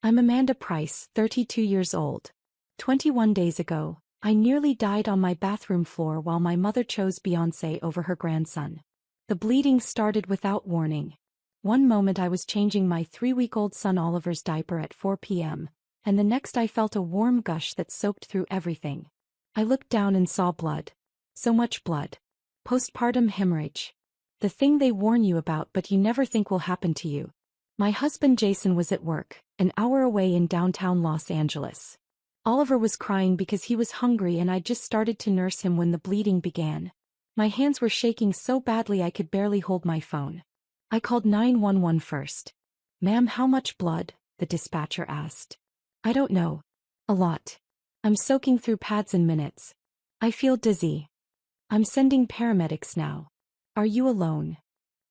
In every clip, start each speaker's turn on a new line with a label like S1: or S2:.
S1: I'm Amanda Price, 32 years old. 21 days ago, I nearly died on my bathroom floor while my mother chose Beyoncé over her grandson. The bleeding started without warning. One moment I was changing my 3-week-old son Oliver's diaper at 4 p.m., and the next I felt a warm gush that soaked through everything. I looked down and saw blood. So much blood. Postpartum hemorrhage. The thing they warn you about but you never think will happen to you. My husband Jason was at work, an hour away in downtown Los Angeles. Oliver was crying because he was hungry and I just started to nurse him when the bleeding began. My hands were shaking so badly I could barely hold my phone. I called 911 first. "Ma'am, how much blood?" the dispatcher asked. "I don't know. A lot. I'm soaking through pads in minutes. I feel dizzy. I'm sending paramedics now. Are you alone?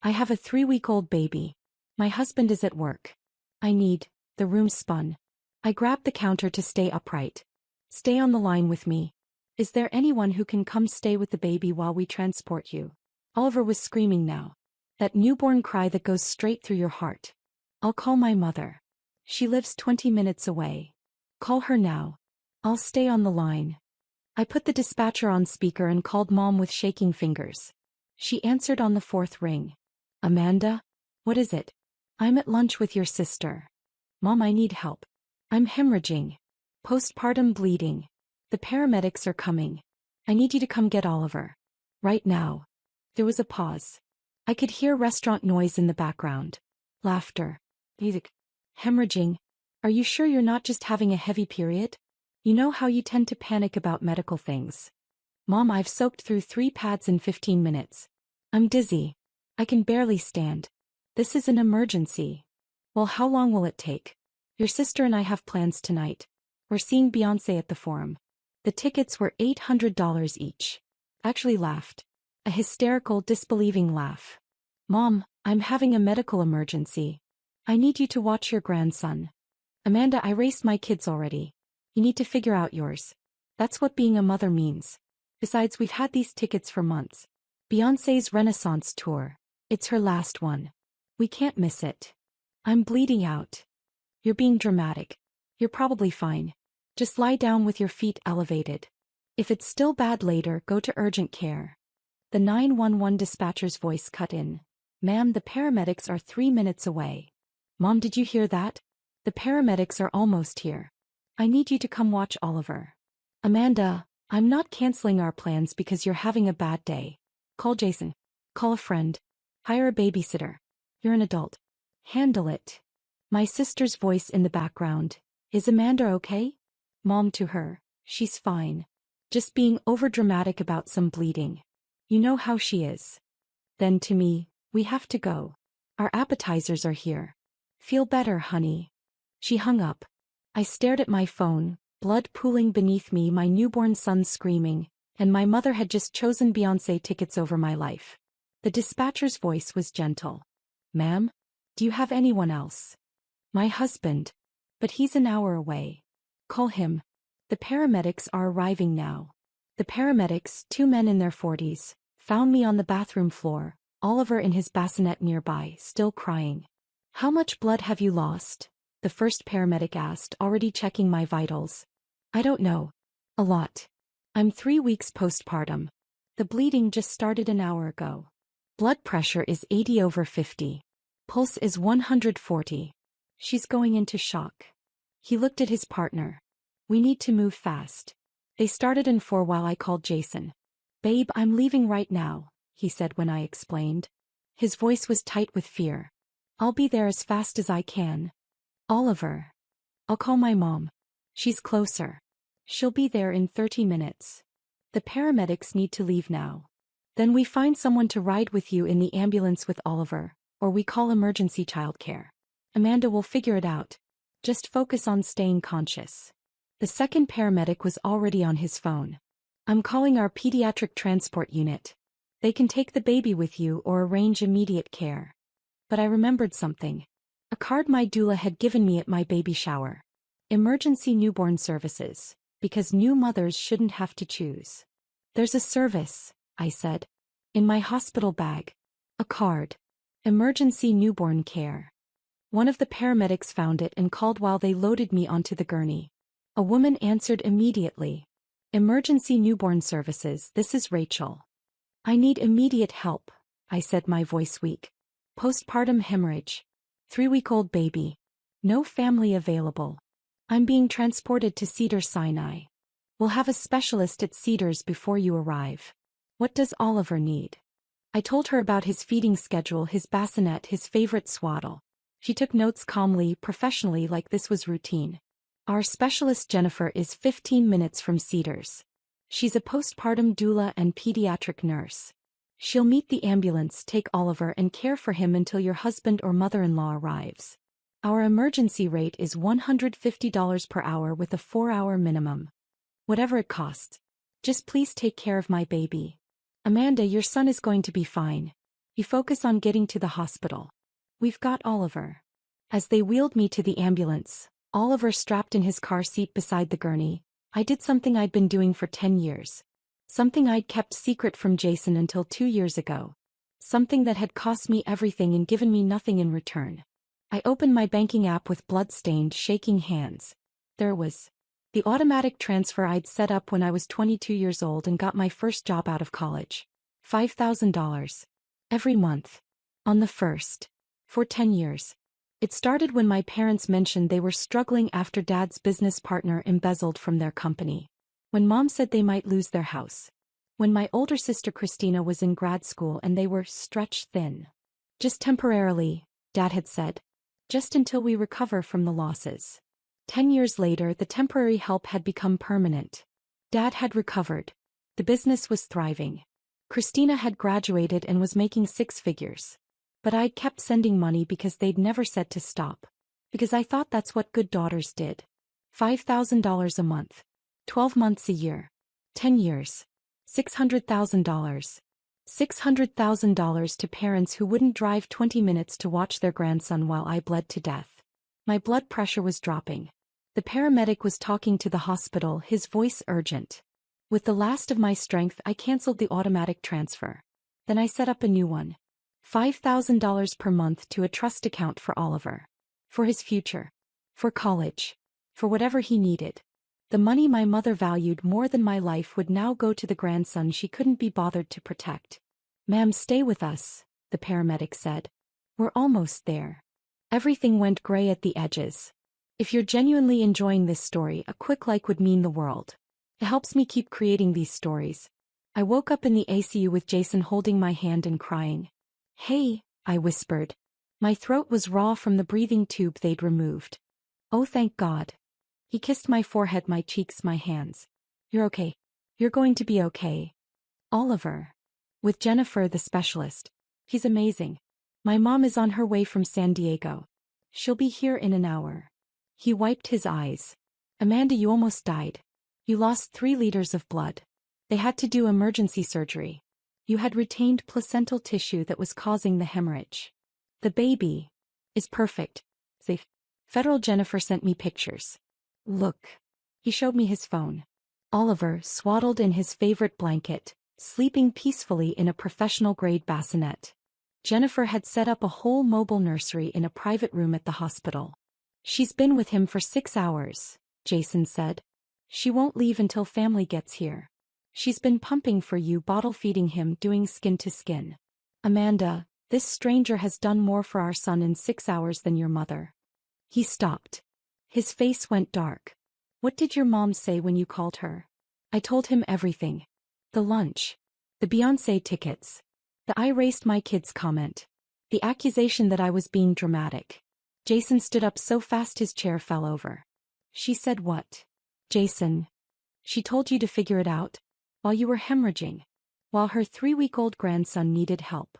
S1: I have a 3-week-old baby. My husband is at work. I need..." The room spun. I grabbed the counter to stay upright. "Stay on the line with me. Is there anyone who can come stay with the baby while we transport you?" Oliver was screaming now. That newborn cry that goes straight through your heart. "I'll call my mother. She lives 20 minutes away. Call her now. I'll stay on the line." I put the dispatcher on speaker and called Mom with shaking fingers. She answered on the 4th ring. "Amanda? What is it?" "I'm at lunch with your sister." "Mom, I need help. I'm hemorrhaging. Postpartum bleeding. The paramedics are coming. I need you to come get Oliver. Right now." There was a pause. I could hear restaurant noise in the background. Laughter. Music. "Hemorrhaging? Are you sure you're not just having a heavy period? You know how you tend to panic about medical things." "Mom, I've soaked through 3 pads in 15 minutes. I'm dizzy. I can barely stand. This is an emergency." "Well, how long will it take?" "Your sister and I have plans tonight. We're seeing Beyoncé at the Forum." The tickets were $800 each. Actually laughed. A hysterical, disbelieving laugh. "Mom, I'm having a medical emergency. I need you to watch your grandson." "Amanda, I raced my kids already. You need to figure out yours. That's what being a mother means. Besides, we've had these tickets for months. Beyoncé's Renaissance tour. It's her last one. We can't miss it." "I'm bleeding out." "You're being dramatic. You're probably fine. Just lie down with your feet elevated. If it's still bad later, go to urgent care." The 911 dispatcher's voice cut in. "Ma'am, the paramedics are 3 minutes away." "Mom, did you hear that? The paramedics are almost here. I need you to come watch Oliver." "Amanda, I'm not canceling our plans because you're having a bad day. Call Jason. Call a friend. Hire a babysitter. You're an adult. Handle it." My sister's voice in the background. "Is Amanda okay?" Mom to her. "She's fine. Just being overdramatic about some bleeding. You know how she is." Then to me, "We have to go. Our appetizers are here. Feel better, honey." She hung up. I stared at my phone, blood pooling beneath me, my newborn son screaming, and my mother had just chosen Beyoncé tickets over my life. The dispatcher's voice was gentle. "Ma'am? Do you have anyone else?" "My husband. But he's an hour away. Call him. The paramedics are arriving now." The paramedics, 2 men in their 40s, found me on the bathroom floor, Oliver in his bassinet nearby, still crying. "How much blood have you lost?" the first paramedic asked, already checking my vitals. "I don't know. A lot. I'm 3 weeks postpartum. The bleeding just started an hour ago. Blood pressure is 80/50. Pulse is 140. She's going into shock." He looked at his partner. "We need to move fast." They started in 4 while I called Jason. "Babe, I'm leaving right now," he said when I explained. His voice was tight with fear. "I'll be there as fast as I can." "Oliver. I'll call my mom. She's closer. She'll be there in 30 minutes. The paramedics need to leave now. Then we find someone to ride with you in the ambulance with Oliver, or we call emergency childcare. Amanda will figure it out. Just focus on staying conscious." The second paramedic was already on his phone. "I'm calling our pediatric transport unit. They can take the baby with you or arrange immediate care." But I remembered something. A card my doula had given me at my baby shower. Emergency newborn services, because new mothers shouldn't have to choose. "There's a service," I said. "In my hospital bag. A card. Emergency newborn care." One of the paramedics found it and called while they loaded me onto the gurney. A woman answered immediately. Emergency newborn services, this is Rachel. I need immediate help, I said, my voice weak. Postpartum hemorrhage. 3-week-old baby. No family available. I'm being transported to Cedars-Sinai. We'll have a specialist at Cedars before you arrive. What does Oliver need? I told her about his feeding schedule, his bassinet, his favorite swaddle. She took notes calmly, professionally, like this was routine. Our specialist Jennifer is 15 minutes from Cedars. She's a postpartum doula and pediatric nurse. She'll meet the ambulance, take Oliver, and care for him until your husband or mother-in-law arrives. Our emergency rate is $150 per hour with a 4-hour minimum. Whatever it costs. Just please take care of my baby. Amanda, your son is going to be fine. You focus on getting to the hospital. We've got Oliver. As they wheeled me to the ambulance, Oliver strapped in his car seat beside the gurney, I did something I'd been doing for 10 years. Something I'd kept secret from Jason until 2 years ago. Something that had cost me everything and given me nothing in return. I opened my banking app with blood-stained, shaking hands. There was the automatic transfer I'd set up when I was 22 years old and got my first job out of college. $5,000. Every month. On the first. For 10 years. It started when my parents mentioned they were struggling after Dad's business partner embezzled from their company. When Mom said they might lose their house. When my older sister Christina was in grad school and they were stretched thin. Just temporarily, Dad had said. Just until we recover from the losses. 10 years later, the temporary help had become permanent. Dad had recovered. The business was thriving. Christina had graduated and was making 6 figures. But I'd kept sending money because they'd never said to stop. Because I thought that's what good daughters did. $5,000 a month. 12 months a year. 10 years. $600,000. $600,000 to parents who wouldn't drive 20 minutes to watch their grandson while I bled to death. My blood pressure was dropping. The paramedic was talking to the hospital, his voice urgent. With the last of my strength, I canceled the automatic transfer. Then I set up a new one. $5,000 per month to a trust account for Oliver. For his future. For college. For whatever he needed. The money my mother valued more than my life would now go to the grandson she couldn't be bothered to protect. Ma'am, stay with us, the paramedic said. We're almost there. Everything went gray at the edges. If you're genuinely enjoying this story, a quick like would mean the world. It helps me keep creating these stories. I woke up in the ICU with Jason holding my hand and crying. Hey, I whispered. My throat was raw from the breathing tube they'd removed. Oh, thank God. He kissed my forehead, my cheeks, my hands. You're okay. You're going to be okay. Oliver. With Jennifer, the specialist. He's amazing. My mom is on her way from San Diego. She'll be here in an hour. He wiped his eyes. Amanda, you almost died. You lost 3 liters of blood. They had to do emergency surgery. You had retained placental tissue that was causing the hemorrhage. The baby is perfect. Safe. Federal Jennifer sent me pictures. Look. He showed me his phone. Oliver, swaddled in his favorite blanket, sleeping peacefully in a professional-grade bassinet. Jennifer had set up a whole mobile nursery in a private room at the hospital. She's been with him for 6 hours, Jason said. She won't leave until family gets here. She's been pumping for you, bottle feeding him, doing skin to skin. Amanda, this stranger has done more for our son in 6 hours than your mother. He stopped. His face went dark. What did your mom say when you called her? I told him everything. The lunch. The Beyoncé tickets. The I raised my kids comment. The accusation that I was being dramatic. Jason stood up so fast his chair fell over. She said what? Jason. She told you to figure it out? While you were hemorrhaging. While her 3-week-old grandson needed help.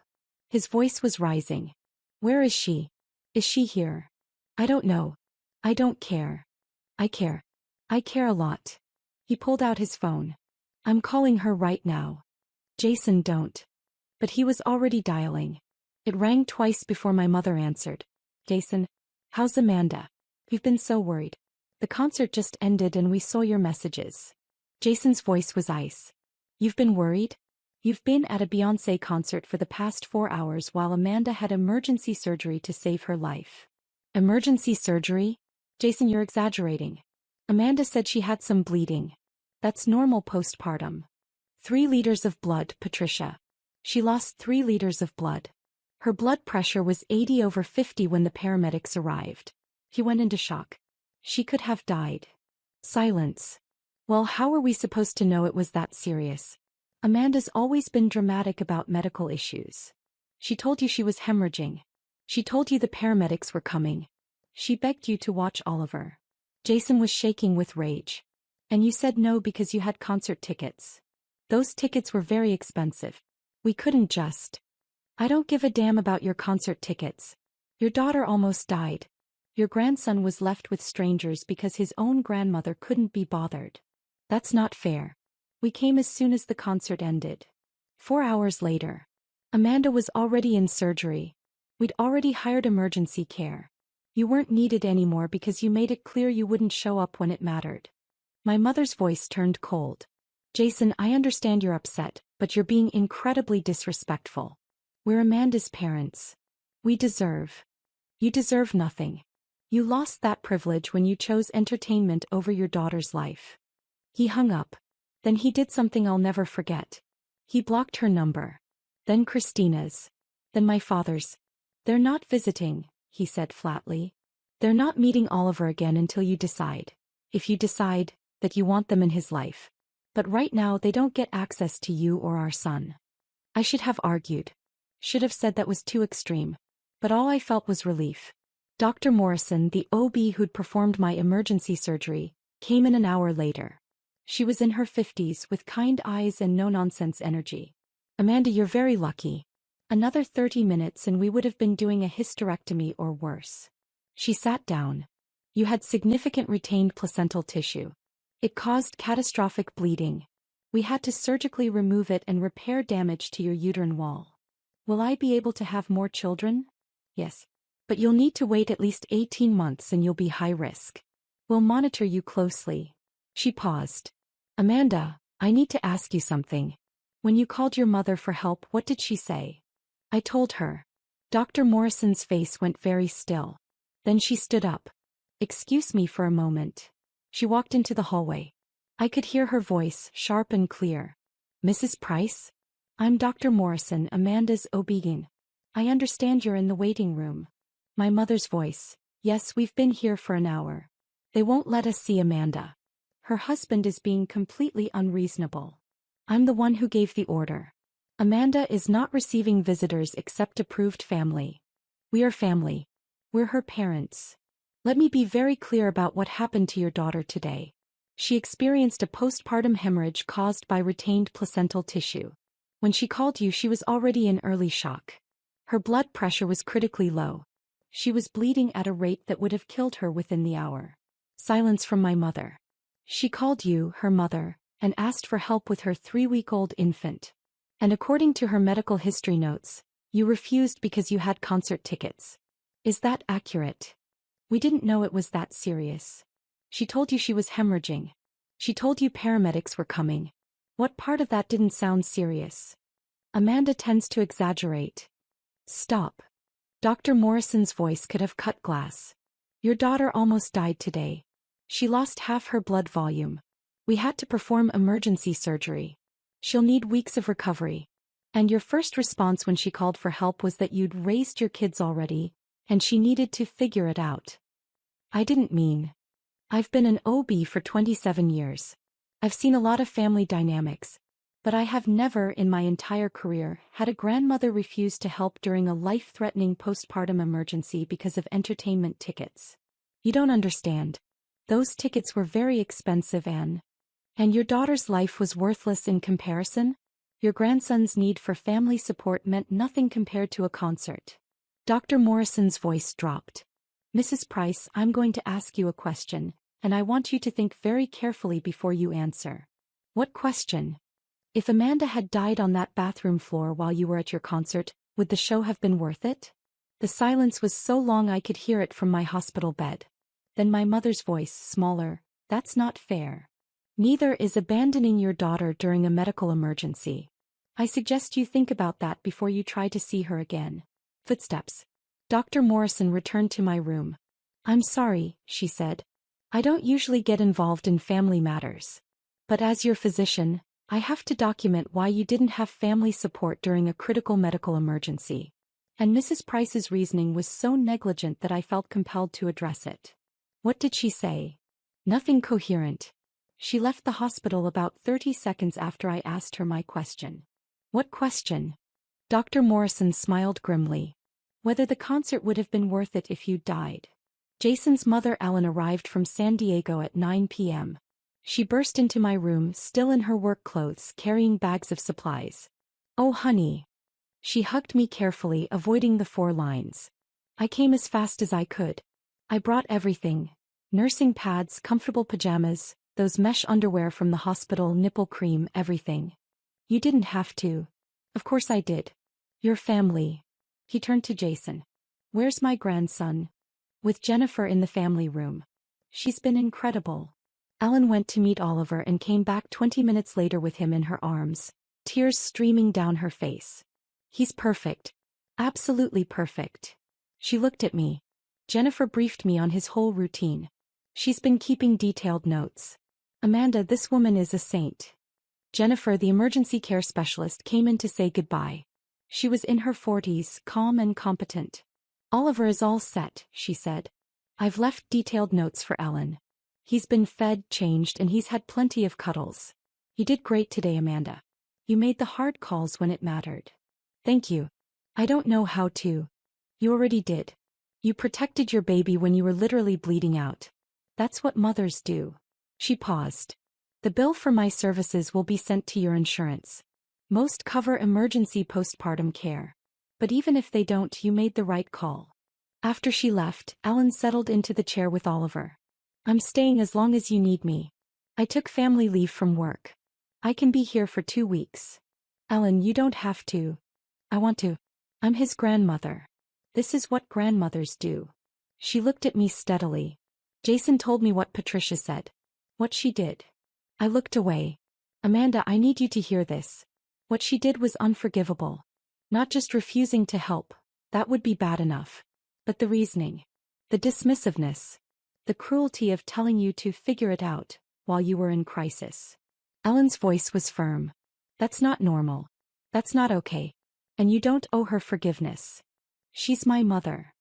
S1: His voice was rising. Where is she? Is she here? I don't know. I don't care. I care. I care a lot. He pulled out his phone. I'm calling her right now. Jason, don't. But he was already dialing. It rang twice before my mother answered. Jason, how's Amanda? We've been so worried. The concert just ended and we saw your messages. Jason's voice was ice. You've been worried? You've been at a Beyoncé concert for the past 4 hours while Amanda had emergency surgery to save her life. Emergency surgery? Jason, you're exaggerating. Amanda said she had some bleeding. That's normal postpartum. 3 liters of blood, Patricia. She lost 3 liters of blood. Her blood pressure was 80/50 when the paramedics arrived. He went into shock. She could have died. Silence. Well, how are we supposed to know it was that serious? Amanda's always been dramatic about medical issues. She told you she was hemorrhaging. She told you the paramedics were coming. She begged you to watch Oliver. Jason was shaking with rage. And you said no because you had concert tickets. Those tickets were very expensive. We couldn't just. I don't give a damn about your concert tickets. Your daughter almost died. Your grandson was left with strangers because his own grandmother couldn't be bothered. That's not fair. We came as soon as the concert ended. 4 hours later. Amanda was already in surgery. We'd already hired emergency care. You weren't needed anymore because you made it clear you wouldn't show up when it mattered. My mother's voice turned cold. Jason, I understand you're upset, but you're being incredibly disrespectful. We're Amanda's parents. You deserve nothing. You lost that privilege when you chose entertainment over your daughter's life. He hung up. Then he did something I'll never forget. He blocked her number. Then Christina's. Then my father's. They're not visiting, he said flatly. They're not meeting Oliver again until you decide. If you decide that you want them in his life. But right now they don't get access to you or our son. I should have argued. Should have said that was too extreme. But all I felt was relief. Dr. Morrison, the OB who'd performed my emergency surgery, came in an hour later. She was in her 50s with kind eyes and no-nonsense energy. Amanda, you're very lucky. Another 30 minutes and we would have been doing a hysterectomy or worse. She sat down. You had significant retained placental tissue. It caused catastrophic bleeding. We had to surgically remove it and repair damage to your uterine wall. Will I be able to have more children? Yes. But you'll need to wait at least 18 months and you'll be high risk. We'll monitor you closely. She paused. Amanda, I need to ask you something. When you called your mother for help, what did she say? I told her. Dr. Morrison's face went very still. Then she stood up. Excuse me for a moment. She walked into the hallway. I could hear her voice, sharp and clear. Mrs. Price? I'm Dr. Morrison, Amanda's OB-GYN. I understand you're in the waiting room. My mother's voice. Yes, we've been here for an hour. They won't let us see Amanda. Her husband is being completely unreasonable. I'm the one who gave the order. Amanda is not receiving visitors except approved family. We are family. We're her parents. Let me be very clear about what happened to your daughter today. She experienced a postpartum hemorrhage caused by retained placental tissue. When she called you, she was already in early shock. Her blood pressure was critically low. She was bleeding at a rate that would have killed her within the hour. Silence from my mother. She called you, her mother, and asked for help with her 3-week-old infant. And according to her medical history notes, you refused because you had concert tickets. Is that accurate? We didn't know it was that serious. She told you she was hemorrhaging. She told you paramedics were coming. What part of that didn't sound serious? Amanda tends to exaggerate. Stop. Dr. Morrison's voice could have cut glass. Your daughter almost died today. She lost half her blood volume. We had to perform emergency surgery. She'll need weeks of recovery. And your first response when she called for help was that you'd raised your kids already, and she needed to figure it out. I didn't mean. I've been an OB for 27 years. I've seen a lot of family dynamics. But I have never in my entire career had a grandmother refuse to help during a life-threatening postpartum emergency because of entertainment tickets. You don't understand. Those tickets were very expensive and your daughter's life was worthless in comparison? Your grandson's need for family support meant nothing compared to a concert. Dr. Morrison's voice dropped. Mrs. Price, I'm going to ask you a question, and I want you to think very carefully before you answer. What question? If Amanda had died on that bathroom floor while you were at your concert, would the show have been worth it? The silence was so long I could hear it from my hospital bed. Then my mother's voice, smaller, that's not fair. Neither is abandoning your daughter during a medical emergency. I suggest you think about that before you try to see her again. Footsteps. Dr. Morrison returned to my room. I'm sorry, she said. I don't usually get involved in family matters. But as your physician, I have to document why you didn't have family support during a critical medical emergency. And Mrs. Price's reasoning was so negligent that I felt compelled to address it. What did she say? Nothing coherent. She left the hospital about 30 seconds after I asked her my question. What question? Dr. Morrison smiled grimly. Whether the concert would have been worth it if you'd died. Jason's mother Ellen arrived from San Diego at 9 p.m. She burst into my room, still in her work clothes, carrying bags of supplies. Oh, honey. She hugged me carefully, avoiding the 4 lines. I came as fast as I could. I brought everything. Nursing pads, comfortable pajamas, those mesh underwear from the hospital, nipple cream, everything. You didn't have to. Of course I did. Your family. He turned to Jason. Where's my grandson? With Jennifer in the family room. She's been incredible. Ellen went to meet Oliver and came back 20 minutes later with him in her arms, tears streaming down her face. He's perfect. Absolutely perfect. She looked at me. Jennifer briefed me on his whole routine. She's been keeping detailed notes. Amanda, this woman is a saint. Jennifer, the emergency care specialist, came in to say goodbye. She was in her 40s, calm and competent. Oliver is all set, she said. I've left detailed notes for Ellen. He's been fed, changed, and he's had plenty of cuddles. You did great today, Amanda. You made the hard calls when it mattered. Thank you. I don't know how to. You already did. You protected your baby when you were literally bleeding out. That's what mothers do. She paused. The bill for my services will be sent to your insurance. Most cover emergency postpartum care. But even if they don't, you made the right call. After she left, Ellen settled into the chair with Oliver. I'm staying as long as you need me. I took family leave from work. I can be here for 2 weeks. Ellen, you don't have to. I want to. I'm his grandmother. This is what grandmothers do. She looked at me steadily. Jason told me what Patricia said. What she did. I looked away. Amanda, I need you to hear this. What she did was unforgivable. Not just refusing to help. That would be bad enough. But the reasoning. The dismissiveness. The cruelty of telling you to figure it out while you were in crisis. Ellen's voice was firm. That's not normal. That's not okay. And you don't owe her forgiveness. She's my mother.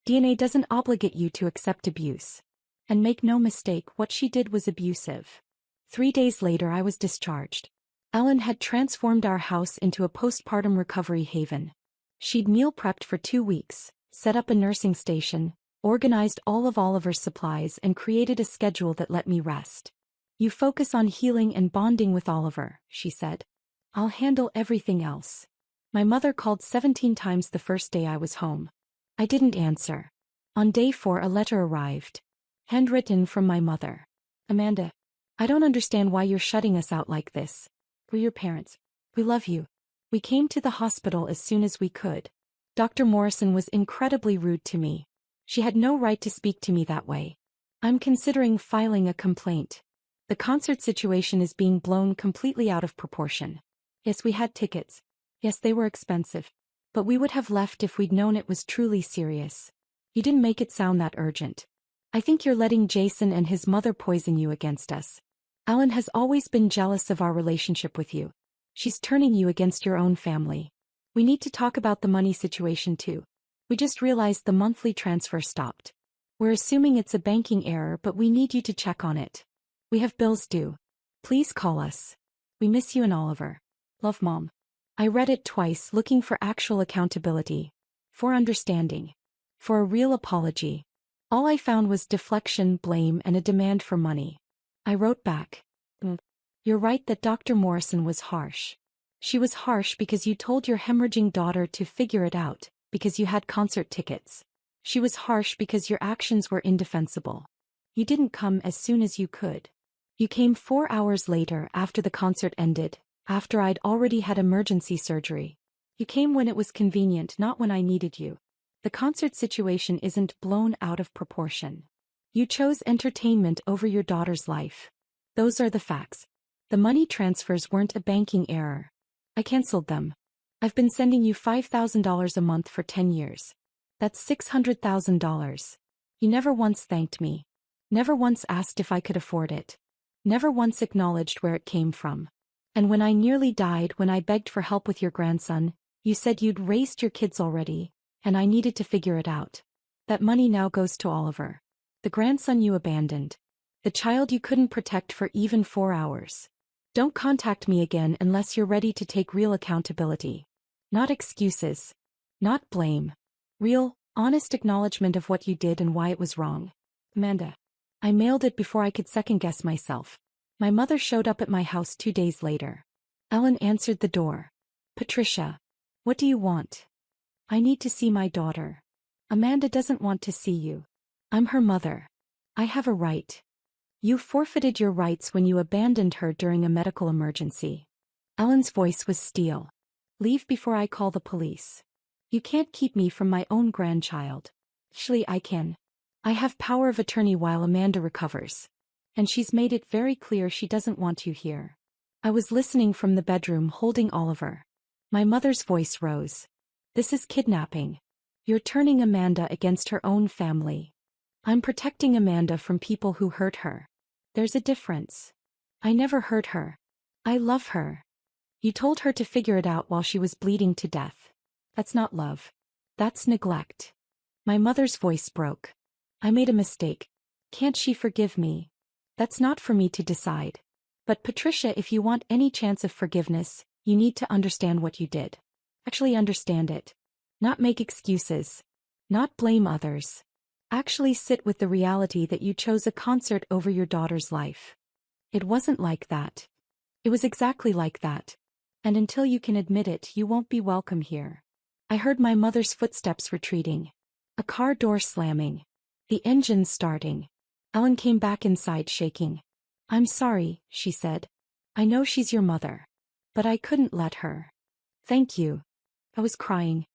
S1: DNA doesn't obligate you to accept abuse. And make no mistake, what she did was abusive. 3 days later I was discharged. Ellen had transformed our house into a postpartum recovery haven. She'd meal prepped for 2 weeks, set up a nursing station, organized all of Oliver's supplies, and created a schedule that let me rest. You focus on healing and bonding with Oliver, she said. I'll handle everything else. My mother called 17 times the first day I was home. I didn't answer. On day 4 a letter arrived. Handwritten from my mother. Amanda, I don't understand why you're shutting us out like this. We're your parents. We love you. We came to the hospital as soon as we could. Dr. Morrison was incredibly rude to me. She had no right to speak to me that way. I'm considering filing a complaint. The concert situation is being blown completely out of proportion. Yes, we had tickets. Yes, they were expensive. But we would have left if we'd known it was truly serious. You didn't make it sound that urgent. I think you're letting Jason and his mother poison you against us. Ellen has always been jealous of our relationship with you. She's turning you against your own family. We need to talk about the money situation too. We just realized the monthly transfer stopped. We're assuming it's a banking error, but we need you to check on it. We have bills due. Please call us. We miss you and Oliver. Love, Mom. I read it twice, looking for actual accountability. For understanding. For a real apology. All I found was deflection, blame, and a demand for money. I wrote back. You're right that Dr. Morrison was harsh. She was harsh because you told your hemorrhaging daughter to figure it out, because you had concert tickets. She was harsh because your actions were indefensible. You didn't come as soon as you could. You came 4 hours later after the concert ended, after I'd already had emergency surgery. You came when it was convenient, not when I needed you. The concert situation isn't blown out of proportion. You chose entertainment over your daughter's life. Those are the facts. The money transfers weren't a banking error. I canceled them. I've been sending you $5,000 a month for 10 years. That's $600,000. You never once thanked me. Never once asked if I could afford it. Never once acknowledged where it came from. And when I nearly died, when I begged for help with your grandson, you said you'd raised your kids already, and I needed to figure it out. That money now goes to Oliver. The grandson you abandoned. The child you couldn't protect for even 4 hours. Don't contact me again unless you're ready to take real accountability. Not excuses. Not blame. Real, honest acknowledgement of what you did and why it was wrong. Amanda. I mailed it before I could second-guess myself. My mother showed up at my house 2 days later. Ellen answered the door. Patricia. What do you want? I need to see my daughter. Amanda doesn't want to see you. I'm her mother. I have a right. You forfeited your rights when you abandoned her during a medical emergency. Ellen's voice was steel. Leave before I call the police. You can't keep me from my own grandchild. Actually, I can. I have power of attorney while Amanda recovers. And she's made it very clear she doesn't want you here. I was listening from the bedroom holding Oliver. My mother's voice rose. This is kidnapping. You're turning Amanda against her own family. I'm protecting Amanda from people who hurt her. There's a difference. I never hurt her. I love her. You told her to figure it out while she was bleeding to death. That's not love. That's neglect. My mother's voice broke. I made a mistake. Can't she forgive me? That's not for me to decide. But Patricia, if you want any chance of forgiveness, you need to understand what you did. Actually understand it. Not make excuses. Not blame others. Actually sit with the reality that you chose a concert over your daughter's life. It wasn't like that. It was exactly like that. And until you can admit it, you won't be welcome here. I heard my mother's footsteps retreating. A car door slamming. The engine starting. Ellen came back inside shaking. I'm sorry, she said. I know she's your mother. But I couldn't let her. Thank you. I was crying.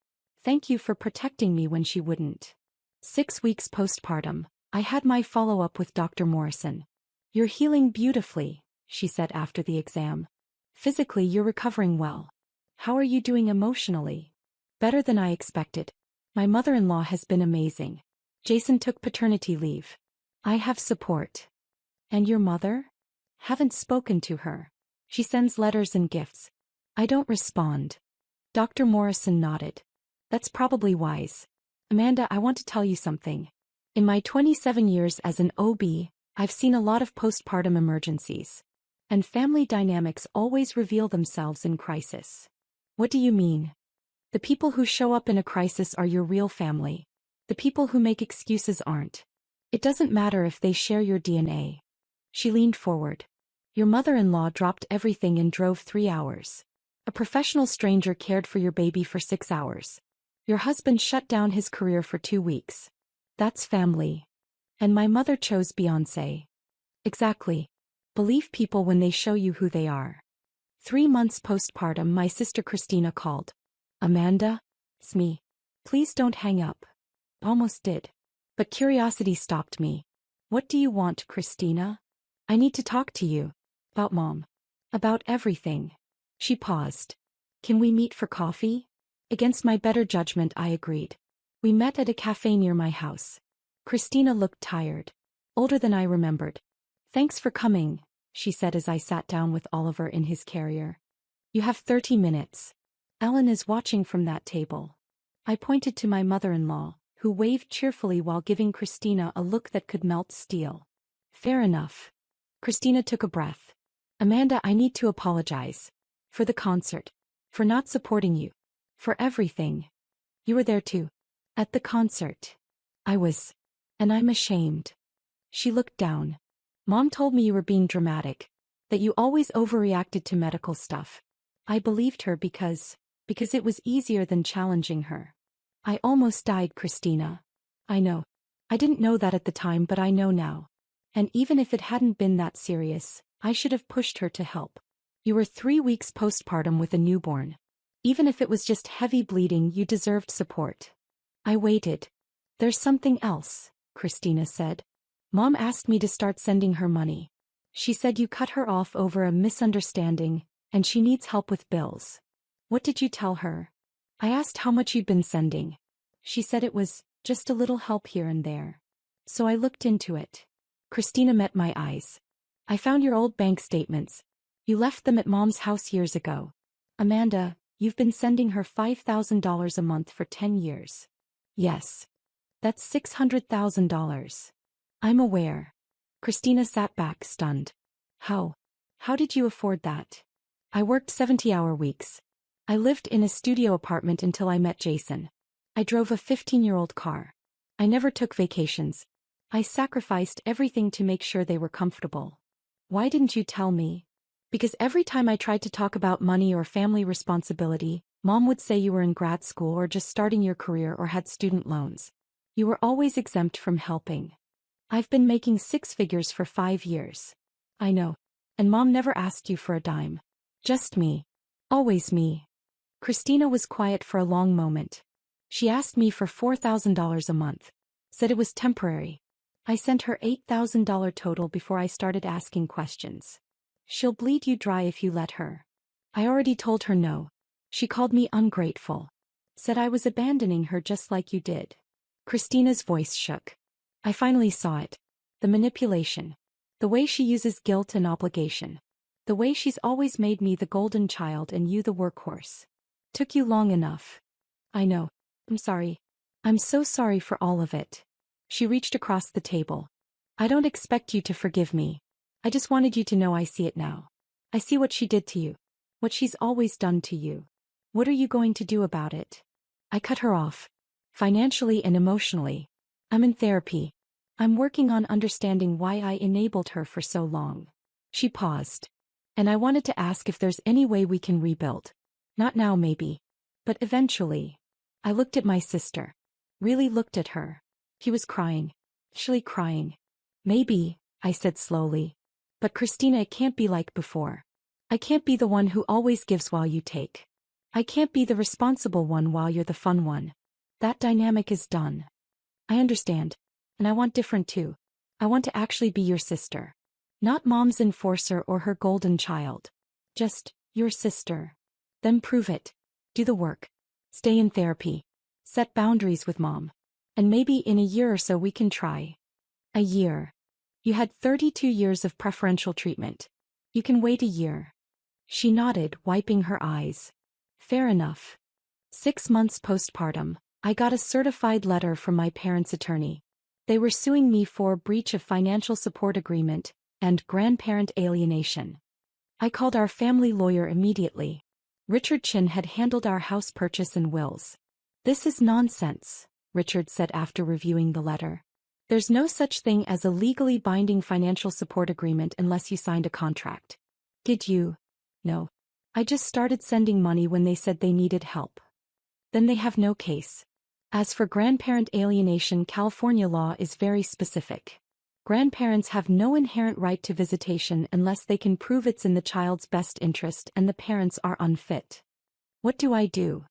S1: Thank you for protecting me when she wouldn't. 6 weeks postpartum, I had my follow-up with Dr. Morrison. You're healing beautifully, she said after the exam. Physically, you're recovering well. How are you doing emotionally? Better than I expected. My mother-in-law has been amazing. Jason took paternity leave. I have support. And your mother? Haven't spoken to her. She sends letters and gifts. I don't respond. Dr. Morrison nodded. That's probably wise. Amanda, I want to tell you something. In my 27 years as an OB, I've seen a lot of postpartum emergencies. And family dynamics always reveal themselves in crisis. What do you mean? The people who show up in a crisis are your real family. The people who make excuses aren't. It doesn't matter if they share your DNA. She leaned forward. Your mother-in-law dropped everything and drove 3 hours. A professional stranger cared for your baby for 6 hours. Your husband shut down his career for 2 weeks. That's family. And my mother chose Beyoncé. Exactly. Believe people when they show you who they are. 3 months postpartum, my sister Christina called. Amanda? It's me. Please don't hang up. Almost did. But curiosity stopped me. What do you want, Christina? I need to talk to you. About Mom. About everything. She paused. Can we meet for coffee? Against my better judgment, I agreed. We met at a cafe near my house. Christina looked tired. Older than I remembered. Thanks for coming, she said as I sat down with Oliver in his carrier. You have 30 minutes. Ellen is watching from that table. I pointed to my mother-in-law, who waved cheerfully while giving Christina a look that could melt steel. Fair enough. Christina took a breath. Amanda, I need to apologize. For the concert. For not supporting you. For everything. You were there too. At the concert. I was. And I'm ashamed. She looked down. Mom told me you were being dramatic. That you always overreacted to medical stuff. I believed her because it was easier than challenging her. I almost died, Christina. I know. I didn't know that at the time, but I know now. And even if it hadn't been that serious, I should have pushed her to help. You were 3 weeks postpartum with a newborn. Even if it was just heavy bleeding, you deserved support. I waited. There's something else, Christina said. Mom asked me to start sending her money. She said you cut her off over a misunderstanding, and she needs help with bills. What did you tell her? I asked how much you'd been sending. She said it was just a little help here and there. So I looked into it. Christina met my eyes. I found your old bank statements. You left them at Mom's house years ago. Amanda, you've been sending her $5,000 a month for 10 years. Yes. That's $600,000. I'm aware. Christina sat back, stunned. How? How did you afford that? I worked 70-hour weeks. I lived in a studio apartment until I met Jason. I drove a 15-year-old car. I never took vacations. I sacrificed everything to make sure they were comfortable. Why didn't you tell me? Because every time I tried to talk about money or family responsibility, Mom would say you were in grad school or just starting your career or had student loans. You were always exempt from helping. I've been making 6 figures for 5 years. I know. And Mom never asked you for a dime. Just me. Always me. Christina was quiet for a long moment. She asked me for $4,000 a month. Said it was temporary. I sent her $8,000 total before I started asking questions. She'll bleed you dry if you let her. I already told her no. She called me ungrateful. Said I was abandoning her just like you did. Christina's voice shook. I finally saw it. The manipulation. The way she uses guilt and obligation. The way she's always made me the golden child and you the workhorse. Took you long enough. I know. I'm sorry. I'm so sorry for all of it. She reached across the table. I don't expect you to forgive me. I just wanted you to know I see it now. I see what she did to you. What she's always done to you. What are you going to do about it? I cut her off. Financially and emotionally. I'm in therapy. I'm working on understanding why I enabled her for so long. She paused. And I wanted to ask if there's any way we can rebuild. Not now maybe. But eventually. I looked at my sister. Really looked at her. He was crying. Actually crying. Maybe, I said slowly. But Christina, it can't be like before. I can't be the one who always gives while you take. I can't be the responsible one while you're the fun one. That dynamic is done. I understand. And I want different too. I want to actually be your sister. Not Mom's enforcer or her golden child. Just, your sister. Then prove it. Do the work. Stay in therapy. Set boundaries with Mom. And maybe in a year or so we can try. A year. You had 32 years of preferential treatment. You can wait a year. She nodded, wiping her eyes. Fair enough. 6 months postpartum, I got a certified letter from my parents' attorney. They were suing me for breach of financial support agreement and grandparent alienation. I called our family lawyer immediately. Richard Chin had handled our house purchase and wills. This is nonsense, Richard said after reviewing the letter. There's no such thing as a legally binding financial support agreement unless you signed a contract. Did you? No. I just started sending money when they said they needed help. Then they have no case. As for grandparent alienation, California law is very specific. Grandparents have no inherent right to visitation unless they can prove it's in the child's best interest and the parents are unfit. What do I do?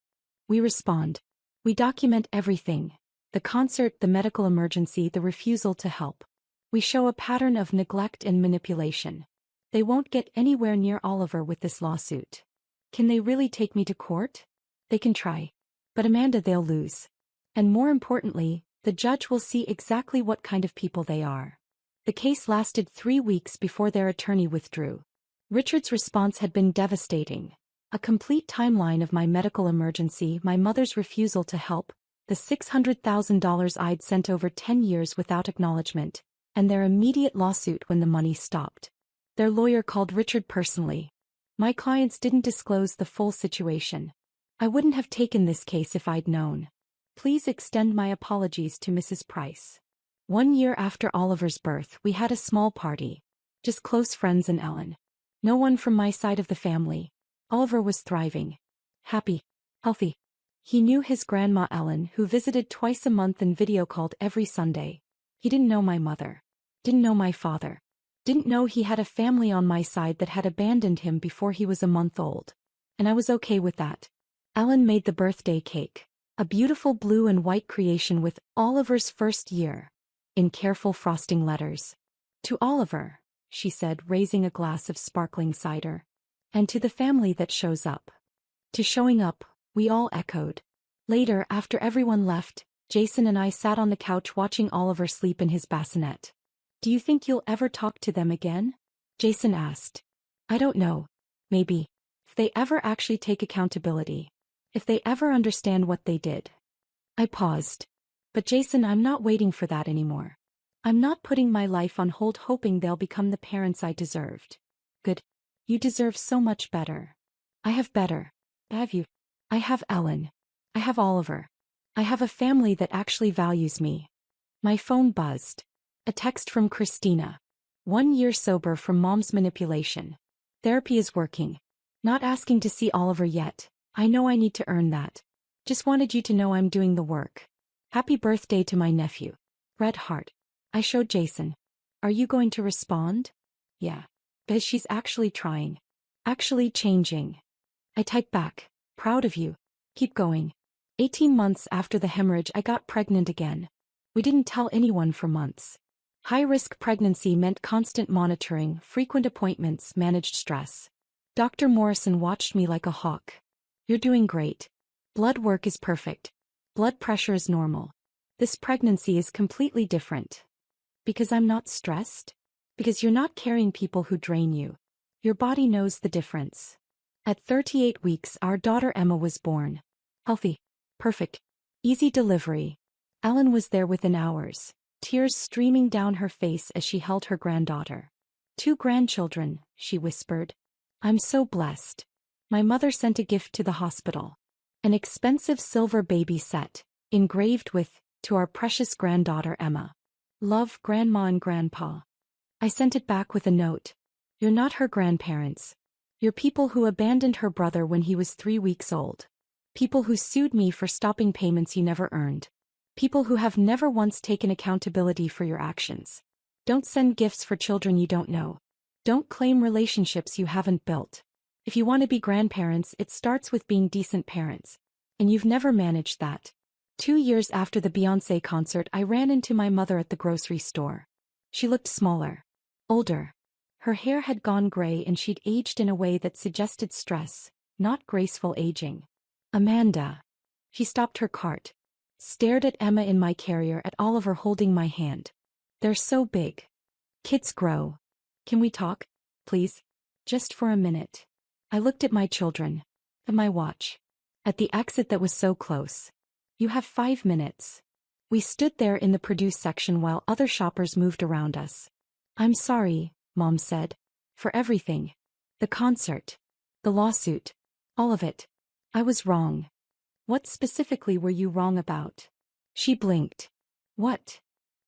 S1: We respond. We document everything. The concert, the medical emergency, the refusal to help. We show a pattern of neglect and manipulation. They won't get anywhere near Oliver with this lawsuit. Can they really take me to court? They can try. But Amanda, they'll lose. And more importantly, the judge will see exactly what kind of people they are. The case lasted 3 weeks before their attorney withdrew. Richard's response had been devastating. A complete timeline of my medical emergency, my mother's refusal to help, the $600,000 I'd sent over 10 years without acknowledgement, and their immediate lawsuit when the money stopped. Their lawyer called Richard personally. My clients didn't disclose the full situation. I wouldn't have taken this case if I'd known. Please extend my apologies to Mrs. Price. 1 year after Oliver's birth, we had a small party. Just close friends and Ellen. No one from my side of the family. Oliver was thriving. Happy. Healthy. He knew his grandma Ellen, who visited twice a month and video called every Sunday. He didn't know my mother. Didn't know my father. Didn't know he had a family on my side that had abandoned him before he was a month old. And I was okay with that. Ellen made the birthday cake. A beautiful blue and white creation with Oliver's first year. In careful frosting letters. To Oliver, she said, raising a glass of sparkling cider. And to the family that shows up. To showing up, we all echoed. Later, after everyone left, Jason and I sat on the couch watching Oliver sleep in his bassinet. Do you think you'll ever talk to them again? Jason asked. I don't know. Maybe. If they ever actually take accountability. If they ever understand what they did. I paused. But Jason, I'm not waiting for that anymore. I'm not putting my life on hold hoping they'll become the parents I deserved. Good. You deserve so much better. I have better. Have you? I have Ellen. I have Oliver. I have a family that actually values me. My phone buzzed. A text from Christina. 1 year sober from mom's manipulation. Therapy is working. Not asking to see Oliver yet. I know I need to earn that. Just wanted you to know I'm doing the work. Happy birthday to my nephew. Red heart. I showed Jason. Are you going to respond? Yeah. Because she's actually trying. Actually changing. I typed back. Proud of you. Keep going. 18 months after the hemorrhage I got pregnant again. We didn't tell anyone for months. High-risk pregnancy meant constant monitoring, frequent appointments, managed stress. Dr. Morrison watched me like a hawk. You're doing great. Blood work is perfect. Blood pressure is normal. This pregnancy is completely different. Because I'm not stressed? Because you're not carrying people who drain you. Your body knows the difference. At 38 weeks, our daughter Emma was born. Healthy. Perfect. Easy delivery. Ellen was there within hours, tears streaming down her face as she held her granddaughter. 2 grandchildren, she whispered. I'm so blessed. My mother sent a gift to the hospital. An expensive silver baby set, engraved with, to our precious granddaughter Emma. Love, Grandma and Grandpa. I sent it back with a note. You're not her grandparents. You're people who abandoned her brother when he was 3 weeks old. People who sued me for stopping payments you never earned. People who have never once taken accountability for your actions. Don't send gifts for children you don't know. Don't claim relationships you haven't built. If you want to be grandparents, it starts with being decent parents. And you've never managed that. 2 years after the Beyoncé concert, I ran into my mother at the grocery store. She looked smaller. Older. Her hair had gone gray and she'd aged in a way that suggested stress, not graceful aging. Amanda. She stopped her cart. Stared at Emma in my carrier, at Oliver holding my hand. They're so big. Kids grow. Can we talk? Please? Just for a minute. I looked at my children. At my watch. At the exit that was so close. You have 5 minutes. We stood there in the produce section while other shoppers moved around us. I'm sorry, Mom said. For everything. The concert. The lawsuit. All of it. I was wrong. What specifically were you wrong about? She blinked. What?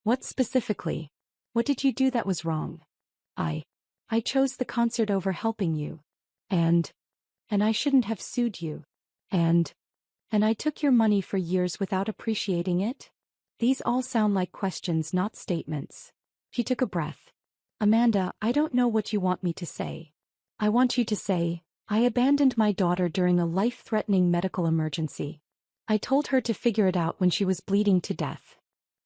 S1: What specifically? What did you do that was wrong? I chose the concert over helping you. And I shouldn't have sued you. And I took your money for years without appreciating it? These all sound like questions, not statements. She took a breath. Amanda, I don't know what you want me to say. I want you to say, I abandoned my daughter during a life-threatening medical emergency. I told her to figure it out when she was bleeding to death.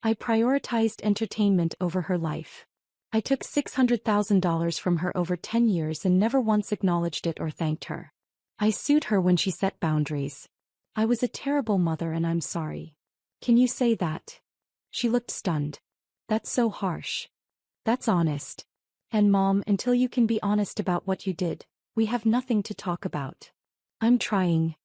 S1: I prioritized entertainment over her life. I took $600,000 from her over 10 years and never once acknowledged it or thanked her. I sued her when she set boundaries. I was a terrible mother and I'm sorry. Can you say that? She looked stunned. That's so harsh. That's honest. And Mom, until you can be honest about what you did, we have nothing to talk about. I'm trying.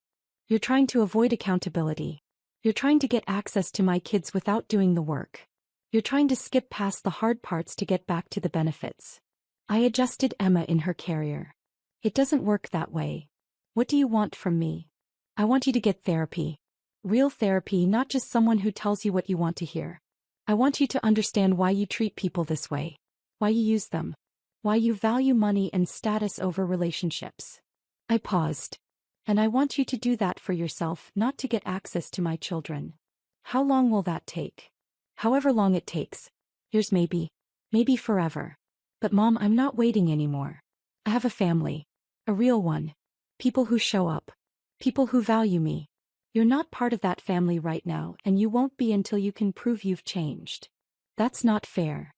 S1: You're trying to avoid accountability. You're trying to get access to my kids without doing the work. You're trying to skip past the hard parts to get back to the benefits. I adjusted Emma in her carrier. It doesn't work that way. What do you want from me? I want you to get therapy. Real therapy, not just someone who tells you what you want to hear. I want you to understand why you treat people this way. Why you use them. Why you value money and status over relationships. I paused. And I want you to do that for yourself, not to get access to my children. How long will that take? However long it takes. Here's maybe forever. But Mom, I'm not waiting anymore. I have a family. A real one. People who show up. People who value me. You're not part of that family right now, and you won't be until you can prove you've changed. That's not fair.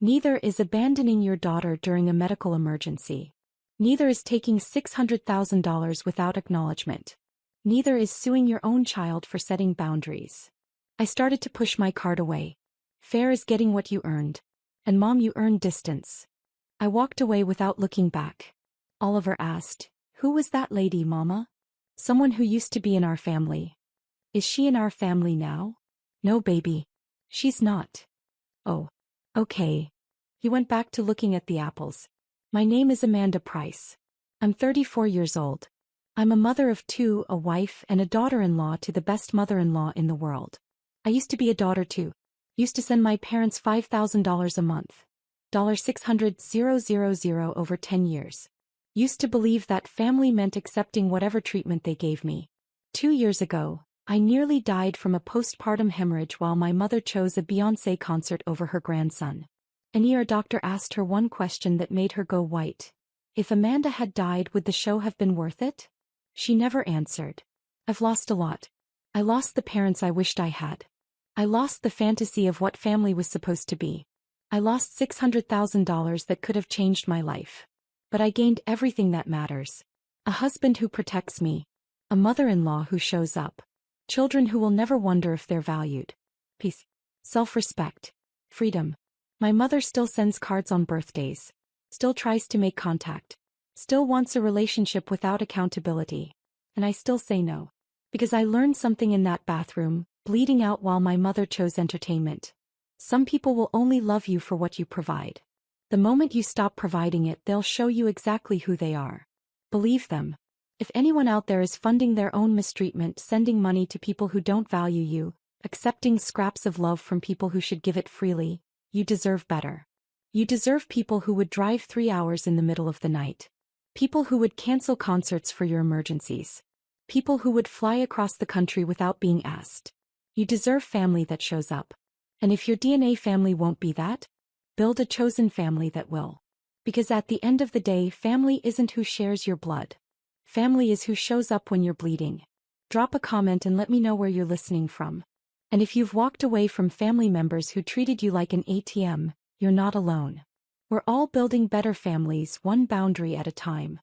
S1: Neither is abandoning your daughter during a medical emergency. Neither is taking $600,000 without acknowledgement. Neither is suing your own child for setting boundaries. I started to push my card away. Fair is getting what you earned. And Mom, you earned distance. I walked away without looking back. Oliver asked, "Who was that lady, Mama?" "Someone who used to be in our family." "Is she in our family now?" "No, baby. She's not." "Oh. Okay." He went back to looking at the apples. "My name is Amanda Price. I'm 34 years old. I'm a mother of two, a wife and a daughter-in-law to the best mother-in-law in the world. I used to be a daughter too. Used to send my parents $5,000 a month. $600,000 over 10 years. Used to believe that family meant accepting whatever treatment they gave me. 2 years ago, I nearly died from a postpartum hemorrhage while my mother chose a Beyoncé concert over her grandson. An ER doctor asked her one question that made her go white. If Amanda had died, would the show have been worth it? She never answered. I've lost a lot. I lost the parents I wished I had. I lost the fantasy of what family was supposed to be. I lost $600,000 that could have changed my life. But I gained everything that matters. A husband who protects me. A mother-in-law who shows up. Children who will never wonder if they're valued. Peace. Self-respect. Freedom. My mother still sends cards on birthdays. Still tries to make contact. Still wants a relationship without accountability. And I still say no. Because I learned something in that bathroom, bleeding out while my mother chose entertainment. Some people will only love you for what you provide. The moment you stop providing it, they'll show you exactly who they are. Believe them. If anyone out there is funding their own mistreatment, sending money to people who don't value you, accepting scraps of love from people who should give it freely, you deserve better. You deserve people who would drive 3 hours in the middle of the night. People who would cancel concerts for your emergencies. People who would fly across the country without being asked. You deserve family that shows up. And if your DNA family won't be that, build a chosen family that will. Because at the end of the day, family isn't who shares your blood. Family is who shows up when you're bleeding. Drop a comment and let me know where you're listening from. And if you've walked away from family members who treated you like an ATM, you're not alone. We're all building better families, one boundary at a time.